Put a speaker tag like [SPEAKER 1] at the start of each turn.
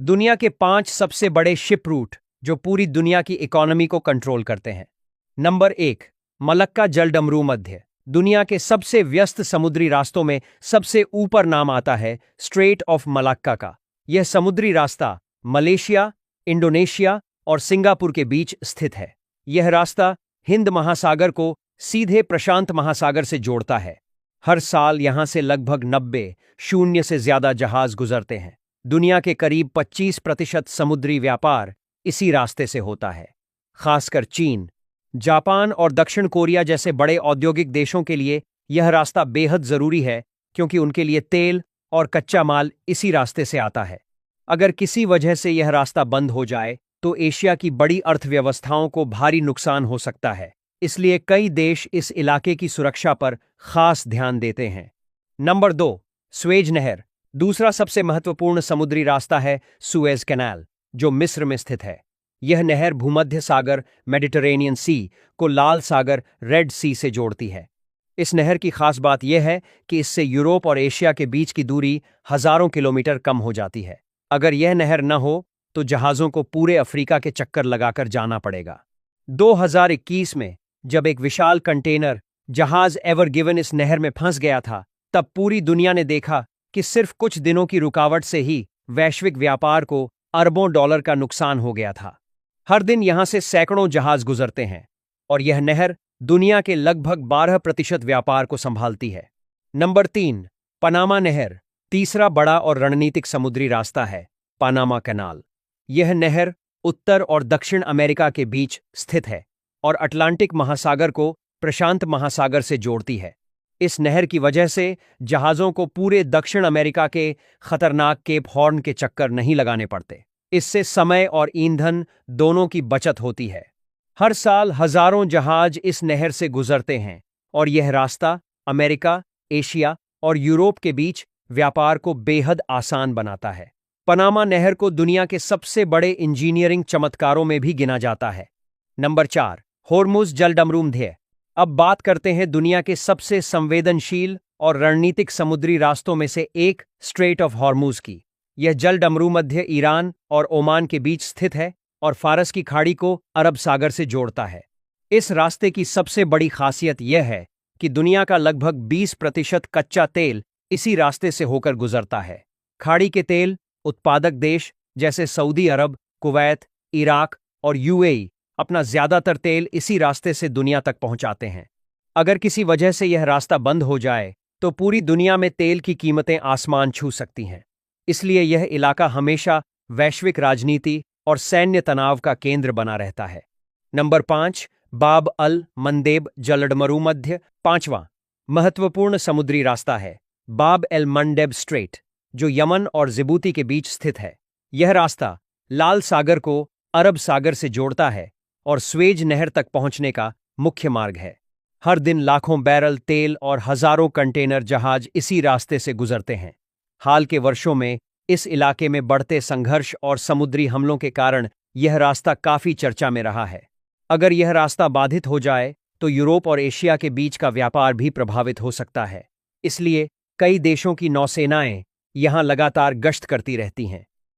[SPEAKER 1] दुनिया के 5 सबसे बड़े शिप रूट जो पूरी दुनिया की इकोनॉमी को कंट्रोल करते हैं। नंबर 1, मलक्का जलडमरू मध्य। दुनिया के सबसे व्यस्त समुद्री रास्तों में सबसे ऊपर नाम आता है स्ट्रेट ऑफ मलक्का का। यह समुद्री रास्ता मलेशिया, इंडोनेशिया और सिंगापुर के बीच स्थित है। यह रास्ता हिंद महासागर को सीधे प्रशांत महासागर से जोड़ता है। हर साल यहां से लगभग 90 से ज्यादा जहाज गुजरते हैं। दुनिया के करीब 25% समुद्री व्यापार इसी रास्ते से होता है। खासकर चीन, जापान और दक्षिण कोरिया जैसे बड़े औद्योगिक देशों के लिए यह रास्ता बेहद जरूरी है, क्योंकि उनके लिए तेल और कच्चा माल इसी रास्ते से आता है। अगर किसी वजह से यह रास्ता बंद हो जाए तो एशिया की बड़ी अर्थव्यवस्थाओं को भारी नुकसान हो सकता है। इसलिए कई देश इस इलाके की सुरक्षा पर खास ध्यान देते हैं। नंबर 2, स्वेज नहर। दूसरा सबसे महत्वपूर्ण समुद्री रास्ता है सुएज कैनाल, जो मिस्र में स्थित है। यह नहर भूमध्य सागर मेडिटरेनियन सी को लाल सागर रेड सी से जोड़ती है। इस नहर की खास बात यह है कि इससे यूरोप और एशिया के बीच की दूरी हजारों किलोमीटर कम हो जाती है। अगर यह नहर न हो तो जहाज़ों को पूरे अफ्रीका के चक्कर लगाकर जाना पड़ेगा। 2021 में जब एक विशाल कंटेनर जहाज एवर गिवन इस नहर में फंस गया था, तब पूरी दुनिया ने देखा कि सिर्फ कुछ दिनों की रुकावट से ही वैश्विक व्यापार को अरबों डॉलर का नुकसान हो गया था। हर दिन यहां से सैकड़ों जहाज गुजरते हैं और यह नहर दुनिया के लगभग 12% व्यापार को संभालती है। नंबर 3, पनामा नहर। तीसरा बड़ा और रणनीतिक समुद्री रास्ता है पनामा कैनाल। यह नहर उत्तर और दक्षिण अमेरिका के बीच स्थित है और अटलांटिक महासागर को प्रशांत महासागर से जोड़ती है। इस नहर की वजह से जहाज़ों को पूरे दक्षिण अमेरिका के खतरनाक केप हॉर्न के चक्कर नहीं लगाने पड़ते। इससे समय और ईंधन दोनों की बचत होती है। हर साल हजारों जहाज इस नहर से गुजरते हैं और यह रास्ता अमेरिका, एशिया और यूरोप के बीच व्यापार को बेहद आसान बनाता है। पनामा नहर को दुनिया के सबसे बड़े इंजीनियरिंग चमत्कारों में भी गिना जाता है। नंबर 4, होर्मुज जलडमरू मध्य। अब बात करते हैं दुनिया के सबसे संवेदनशील और रणनीतिक समुद्री रास्तों में से एक स्ट्रेट ऑफ हॉर्मुज की। यह जलडमरू मध्य ईरान और ओमान के बीच स्थित है और फारस की खाड़ी को अरब सागर से जोड़ता है। इस रास्ते की सबसे बड़ी खासियत यह है कि दुनिया का लगभग 20% कच्चा तेल इसी रास्ते से होकर गुजरता है। खाड़ी के तेल उत्पादक देश जैसे सऊदी अरब, कुवैत, इराक और यूएई अपना ज्यादातर तेल इसी रास्ते से दुनिया तक पहुंचाते हैं। अगर किसी वजह से यह रास्ता बंद हो जाए तो पूरी दुनिया में तेल की कीमतें आसमान छू सकती हैं। इसलिए यह इलाका हमेशा वैश्विक राजनीति और सैन्य तनाव का केंद्र बना रहता है। नंबर 5, बाब अल मंदेब जलडमरू मध्य। पांचवां महत्वपूर्ण समुद्री रास्ता है बाब एल मंडेब स्ट्रेट, जो यमन और जिबूती के बीच स्थित है। यह रास्ता लाल सागर को अरब सागर से जोड़ता है और स्वेज नहर तक पहुंचने का मुख्य मार्ग है। हर दिन लाखों बैरल तेल और हजारों कंटेनर जहाज इसी रास्ते से गुजरते हैं। हाल के वर्षों में इस इलाके में बढ़ते संघर्ष और समुद्री हमलों के कारण यह रास्ता काफी चर्चा में रहा है। अगर यह रास्ता बाधित हो जाए तो यूरोप और एशिया के बीच का व्यापार भी प्रभावित हो सकता है। इसलिए कई देशों की नौसेनाएं यहां लगातार गश्त करती रहती हैं।